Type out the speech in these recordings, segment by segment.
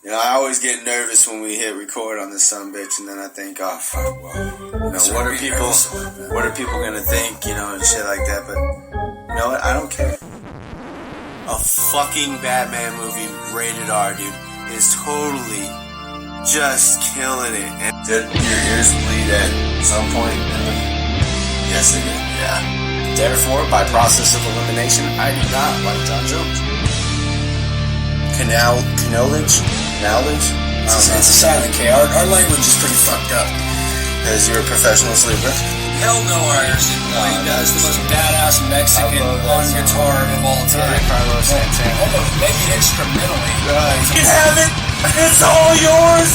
You know, I always get nervous when we hit record on this sumbitch, and then I think, oh fuck, well, you know, what are people gonna think, you know, and shit like that. But you know what? I don't care. A fucking Batman movie, rated R, dude, is totally just killing it. And did your ears bleed at some point? Yes, they did. Yeah. Therefore, by process of elimination, I do not like John Jones. Knowledge? It's a silent K. Our language is pretty fucked up. Because you're a professional sleeper? Hell no, that's the most badass Mexican on guitar of all time. Carlos Santana. Almost, maybe instrumentally. You can have it! It's all yours!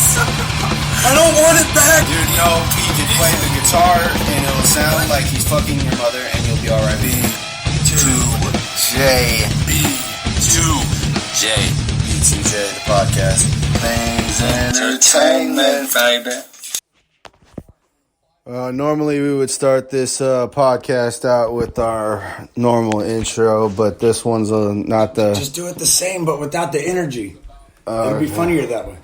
I don't want it back! Dude, no, he can play the guitar and it'll sound like he's fucking your mother and you'll be alright. B2J. B2J the podcast. Things entertainment, baby. Normally we would start this podcast out with our normal intro, but this one's not the... Just do it the same, but without the energy. It'll be funnier that way.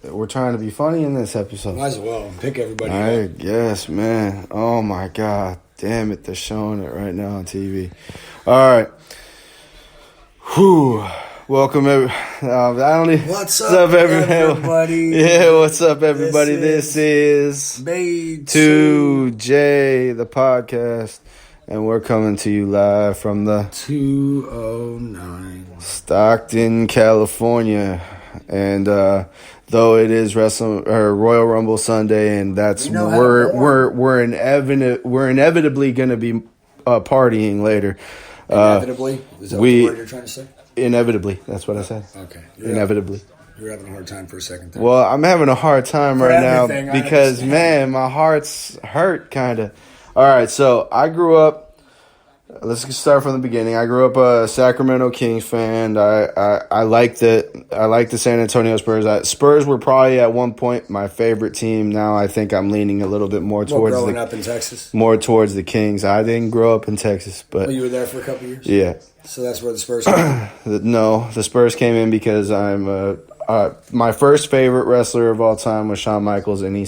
We're trying to be funny in this episode. Might as well. Pick everybody I guess, man. Oh, my God. Damn it. They're showing it right now on TV. All right. Whew. Welcome, What's up, everybody? Yeah, what's up, everybody? This is B2J the podcast, and we're coming to you live from the 209 Stockton, California, and though it is Royal Rumble Sunday, and that's we're inevitably going to be partying later. Inevitably? Is that the word you're trying to say? Inevitably, that's what I said. Okay. Inevitably. You're having a hard time for a second there. Well, I'm having a hard time right now because, man, my heart's hurt, kind of. All right, so I grew up. Let's start from the beginning. I grew up a Sacramento Kings fan. I liked the San Antonio Spurs. Spurs were probably at one point my favorite team. Now I think I'm leaning a little bit more towards growing up in Texas. More towards the Kings. I didn't grow up in Texas, but you were there for a couple years. Yeah. So that's where the Spurs came. No, the Spurs came in because my first favorite wrestler of all time was Shawn Michaels, and he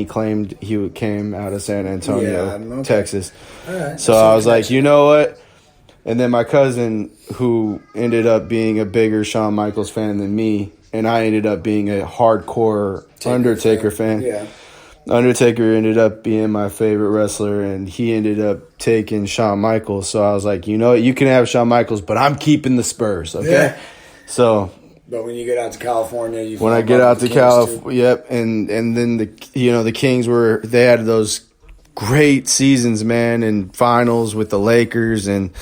claimed he came out of San Antonio, Texas. All right. So I was like, you know what? And then my cousin, who ended up being a bigger Shawn Michaels fan than me, and I ended up being a hardcore Undertaker fan. Yeah. Undertaker ended up being my favorite wrestler, and he ended up taking Shawn Michaels. So I was like, you know what? You can have Shawn Michaels, but I'm keeping the Spurs, okay? Yeah. So... But when you get out to California, when I get out to California, yep, and then the Kings they had those great seasons, man, and finals with the Lakers, and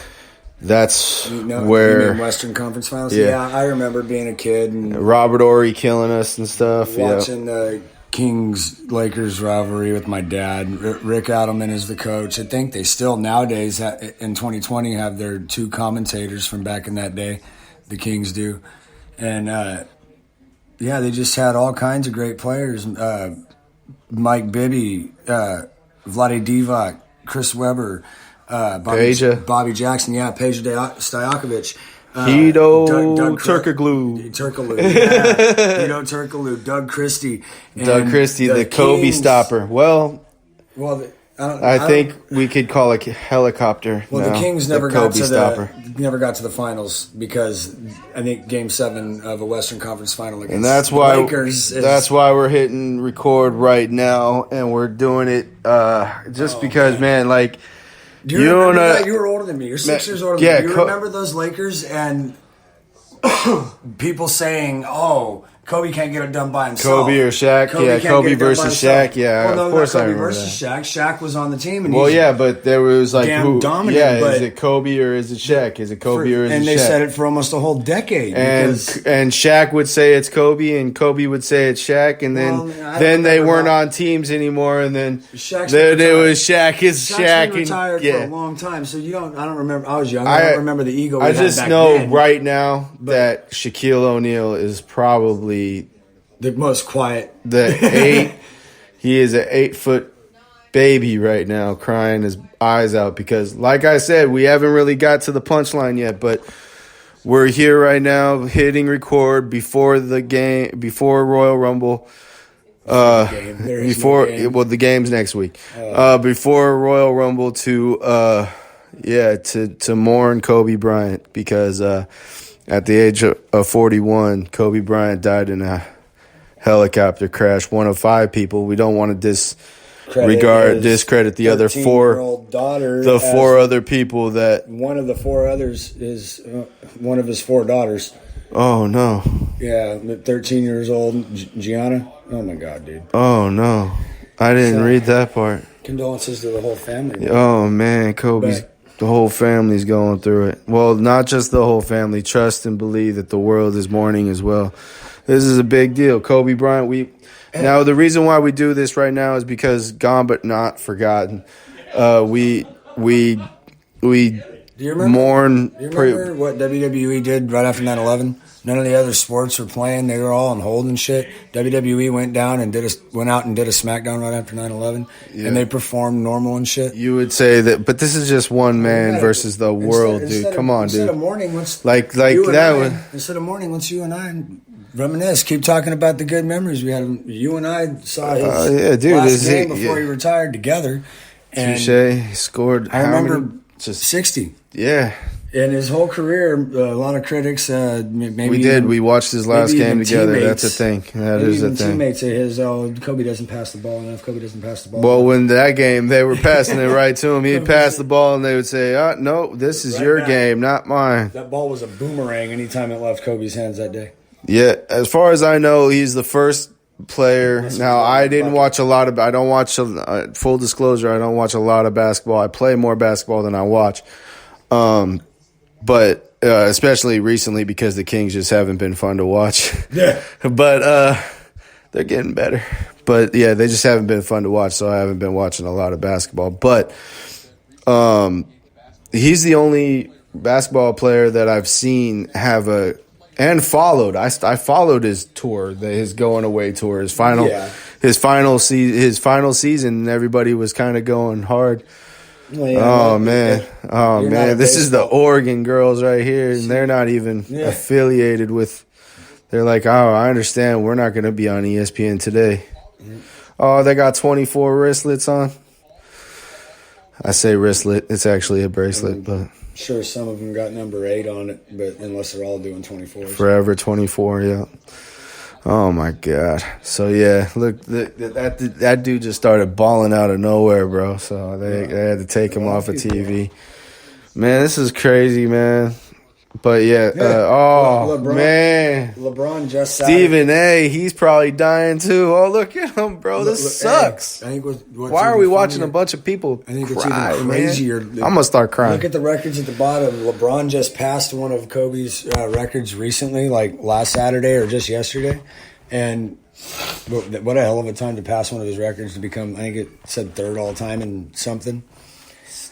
that's where you mean Western Conference Finals. Yeah, I remember being a kid and Robert Horry killing us and stuff. Watching the Kings Lakers rivalry with my dad. Rick Adelman is the coach. I think they still nowadays in 2020 have their two commentators from back in that day. The Kings do. And, they just had all kinds of great players. Mike Bibby, Vlade Divac, Chris Webber, Bobby Jackson, Peja Stojakovic. Hedo Turkoglu. Hedo Turkoglu, Doug Christie. The Kobe stopper. I think we could call it helicopter. Well, the Kings never got to the finals because I think Game 7 of a Western Conference final against the Lakers. That's why we're hitting record right now, and we're doing it because, man, like you were older than me. You're 6 years older than me. You remember those Lakers and people saying, "Oh, Kobe can't get it done by himself." Kobe or Shaq. Kobe versus Shaq. Yeah, of course I remember versus that. Shaq was on the team. And but there was like damn dominant. Yeah, is it Kobe or is it Shaq? Is it Kobe or is it Shaq? And they said it for almost a whole decade. And Shaq would say it's Kobe, and Kobe would say it's Shaq, and then they weren't on teams anymore, and then it was Shaq is Shaq. Been retired for a long time, so I don't remember. I was young. I don't remember the ego. I just know right now that Shaquille O'Neal is probably the most quiet. He is an 8-foot baby right now, crying his eyes out because, like I said, we haven't really got to the punchline yet. But We're here right now, hitting record before the game, before Royal Rumble. The game's next week. Before Royal Rumble to mourn Kobe Bryant because at the age of 41, Kobe Bryant died in a helicopter crash. One of 5 people. We don't want to discredit the other 4 other people that. One of the 4 others is one of his 4 daughters. Oh no. Yeah, 13 years old, Gianna. Oh my God, dude. Oh no, I didn't read that part. Condolences to the whole family. Man. Oh man, the whole family's going through it. Well, not just the whole family. Trust and believe that the world is mourning as well. This is a big deal. Kobe Bryant. Now the reason why we do this right now is because gone but not forgotten. We Do you remember what WWE did right after 9/11? None of the other sports were playing; they were all on hold and shit. WWE went out and did a SmackDown right after 9/11, and they performed normal and shit. You would say that, but this is just one man versus the world, dude. Come on, dude. Instead of mourning, let's Instead of mourning, let's you and I reminisce. Keep talking about the good memories we had. You and I saw his last game before he retired together. Touche. He scored. I remember 60. Yeah. In his whole career, a lot of critics, maybe we did. We watched his last game together. That's a thing. That is a thing. Teammates of his, Kobe doesn't pass the ball enough. Kobe doesn't pass the ball. Well, when that game, they were passing it right to him. He'd pass the ball, and they would say, "No, this is your game, not mine." That ball was a boomerang anytime it left Kobe's hands that day. Yeah, as far as I know, he's the first player. Now, I didn't watch a lot of. I don't watch. Full disclosure, I don't watch a lot of basketball. I play more basketball than I watch. But especially recently because the Kings just haven't been fun to watch. Yeah. But they're getting better. But yeah, they just haven't been fun to watch, so I haven't been watching a lot of basketball. But he's the only basketball player that I've seen and followed. I followed his tour, his going away tour, his final season. Everybody was kind of going hard. Well, yeah, man. This is the Oregon girls right here, and they're not even affiliated with. They're like, I understand. We're not going to be on ESPN today. Mm-hmm. Oh, they got 24 wristlets on. I say wristlet. It's actually a bracelet, but sure, some of them got number 8 on it, but unless they're all doing 24. Forever 24, yeah. Oh my God! So yeah, look, that dude just started balling out of nowhere, bro. So they had to take him off of TV. Man, this is crazy, man. But LeBron just Stephen A. He's probably dying too. Oh, look at him, bro. This sucks. I think why are we watching a bunch of people? I think cry, it's even crazier. I'm gonna start crying. Look at the records at the bottom. LeBron just passed one of Kobe's records recently, like last Saturday or just yesterday, and what a hell of a time to pass one of his records to become. I think it said 3rd all time in something.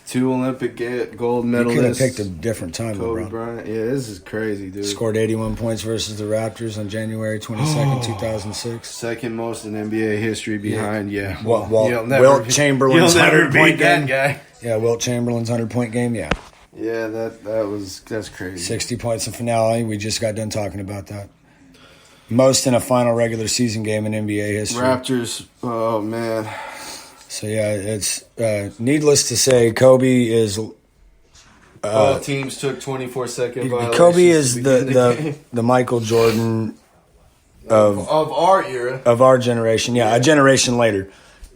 2 Olympic gold medalists. You could have picked a different time, Kobe Bryant. Yeah, this is crazy, dude. Scored 81 points versus the Raptors on January 22nd, 2006. Second most in NBA history behind, Wilt Chamberlain's 100-point game. Guy. Yeah, Wilt Chamberlain's 100-point game, yeah. Yeah, that's crazy. 60 points in finale. We just got done talking about that. Most in a final regular season game in NBA history. Raptors, oh, man. So, yeah, it's needless to say, Kobe is... all teams took 24-second violations. Kobe is the Michael Jordan of our era. Of our generation, yeah. A generation later.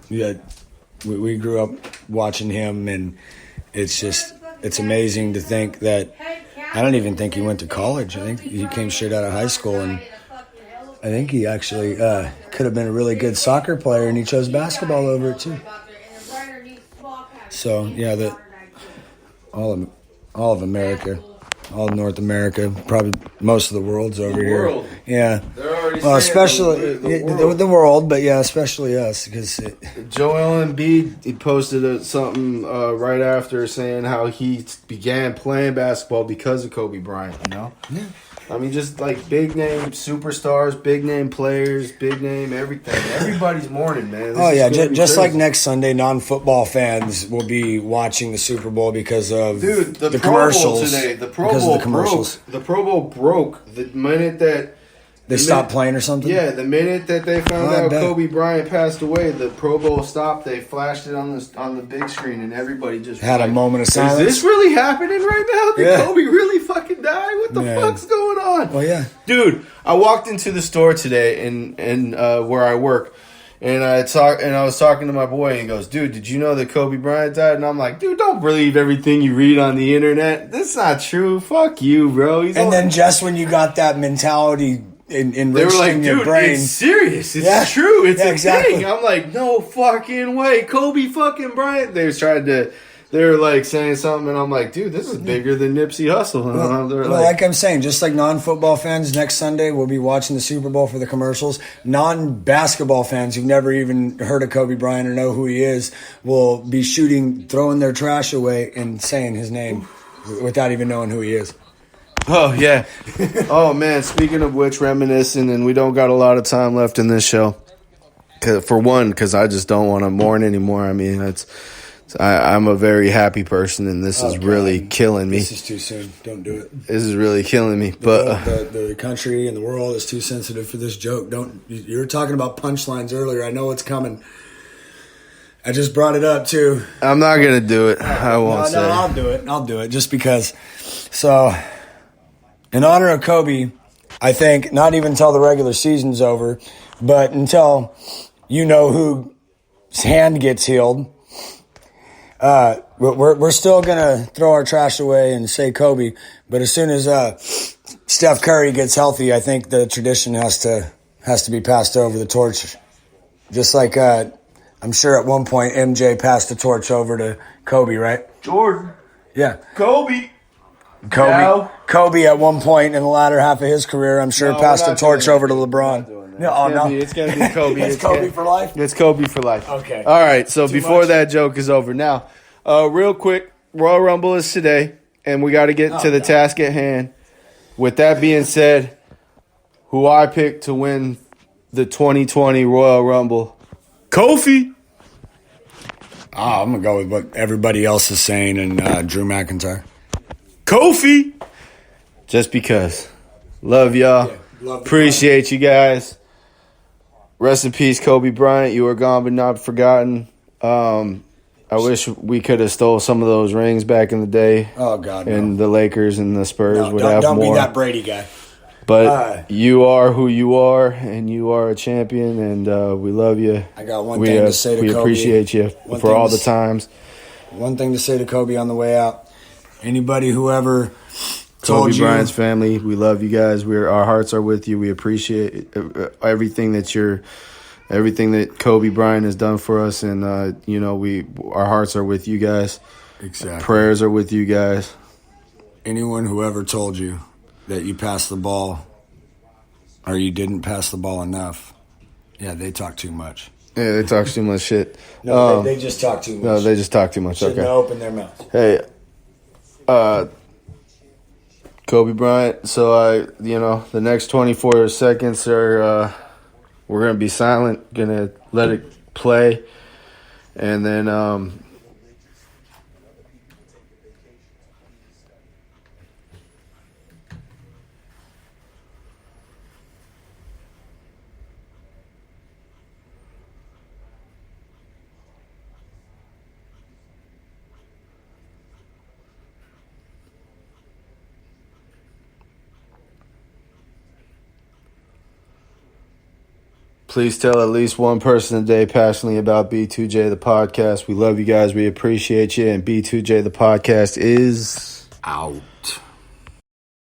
Yeah, we grew up watching him, and it's amazing to think that... I don't even think he went to college. I think he came straight out of high school, and I think he actually could have been a really good soccer player, and he chose basketball over it too. So yeah, all of America, all of North America, probably most of the world's over here. Yeah, well, especially the world, but yeah, especially us because Joel Embiid he posted something right after saying how he began playing basketball because of Kobe Bryant. You know. Yeah. I mean, just like big name superstars, big name players, big name everything. Everybody's mourning, man. Just like next Sunday, non-football fans will be watching the Super Bowl because of the commercials. Pro Bowl today. The Pro Bowl broke. The Pro Bowl broke the minute that they stopped playing or something. Yeah, the minute that they found out Kobe Bryant passed away, the Pro Bowl stopped. They flashed it on the big screen, and everybody just had a moment of silence. Is this really happening right now? Did Kobe really fucking die? What the fuck's going on? Well, yeah, dude. I walked into the store today in where I work, and I was talking to my boy, and he goes, "Dude, did you know that Kobe Bryant died?" And I'm like, "Dude, don't believe everything you read on the internet. That's not true. Fuck you, bro." Then just when you got that mentality. They were like, dude, brain. It's serious. It's true. It's a thing. I'm like, no fucking way. Kobe fucking Bryant. They were like saying something, and I'm like, dude, this is bigger than Nipsey Hussle. Like I'm saying, just like non-football fans, next Sunday we'll be watching the Super Bowl for the commercials. Non-basketball fans who've never even heard of Kobe Bryant or know who he is will be throwing their trash away and saying his name without even knowing who he is. Oh, yeah. Oh, man, speaking of which, reminiscing, and we don't got a lot of time left in this show. For one, because I just don't want to mourn anymore. I mean, I'm a very happy person, and this is really killing me. This is too soon. Don't do it. This is really killing me. But the country and the world is too sensitive for this joke. You were talking about punchlines earlier. I know it's coming. I just brought it up, too. I'm not going to do it. I won't say. No, I'll do it just because. So... in honor of Kobe, I think not even until the regular season's over, but until you know whose hand gets healed, we're still going to throw our trash away and say Kobe. But as soon as Steph Curry gets healthy, I think the tradition has to be passed over the torch. Just like I'm sure at one point MJ passed the torch over to Kobe, right? Jordan. Yeah. Kobe at one point in the latter half of his career, I'm sure, passed the torch over to LeBron. It's going to be Kobe. It's Kobe for life? It's Kobe for life. Okay. All right, so before that joke is over. Now, real quick, Royal Rumble is today, and we got to get to the task at hand. With that being said, who I picked to win the 2020 Royal Rumble? Kofi. I'm going to go with what everybody else is saying and Drew McIntyre. Kofi. Just because. Love y'all. Appreciate you guys. Rest in peace, Kobe Bryant. You are gone but not forgotten. I wish we could have stole some of those rings back in the day. Oh, God, no. And the Lakers and the Spurs would have more. Don't be that Brady guy. But you are who you are, and you are a champion, and we love you. I got one thing to say to Kobe. We appreciate you for all the times. One thing to say to Kobe on the way out. Anybody who ever told Kobe Bryant's family, we love you guys. Our hearts are with you. We appreciate everything that Kobe Bryant has done for us, and our hearts are with you guys. Exactly. Prayers are with you guys. Anyone who ever told you that you passed the ball or you didn't pass the ball enough, they talk too much. Yeah, they talk too much shit. No, they just talk too much. No, they just talk too much. Shouldn't okay. Open their mouth. Hey. Kobe Bryant. So the next 24 seconds are we're gonna be silent, gonna let it play, and then please tell at least one person today passionately about B2J the podcast. We love you guys. We appreciate you. And B2J the podcast is out.